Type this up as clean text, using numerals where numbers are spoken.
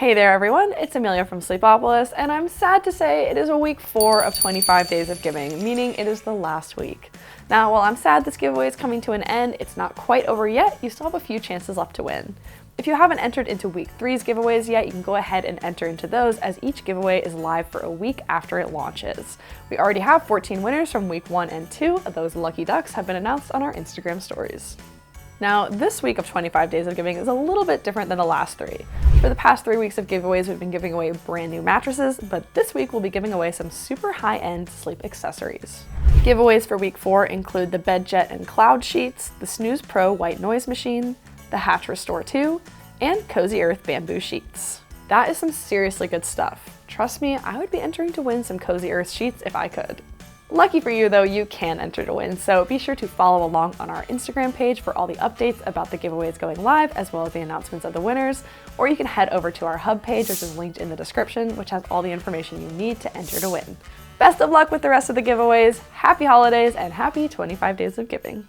Hey there everyone, it's Amelia from Sleepopolis, and I'm sad to say it is week 4 of 25 Days of Giving, meaning it is the last week. Now, while I'm sad this giveaway is coming to an end, it's not quite over yet. You still have a few chances left to win. If you haven't entered into week 3's giveaways yet, you can go ahead and enter into those, as each giveaway is live for a week after it launches. We already have 14 winners from week 1 and 2. Those lucky ducks have been announced on our Instagram stories. Now, this week of 25 Days of Giving is a little bit different than the last 3. For the past 3 weeks of giveaways, we've been giving away brand new mattresses, but this week we'll be giving away some super high-end sleep accessories. Giveaways for week 4 include the BedJet and Cloud Sheets, the Snooze Pro White Noise Machine, the Hatch Restore 2, and Cozy Earth Bamboo Sheets. That is some seriously good stuff. Trust me, I would be entering to win some Cozy Earth sheets if I could. Lucky for you though, you can enter to win, so be sure to follow along on our Instagram page for all the updates about the giveaways going live, as well as the announcements of the winners, or you can head over to our hub page, which is linked in the description, which has all the information you need to enter to win. Best of luck with the rest of the giveaways, happy holidays, and happy 25 Days of Giving.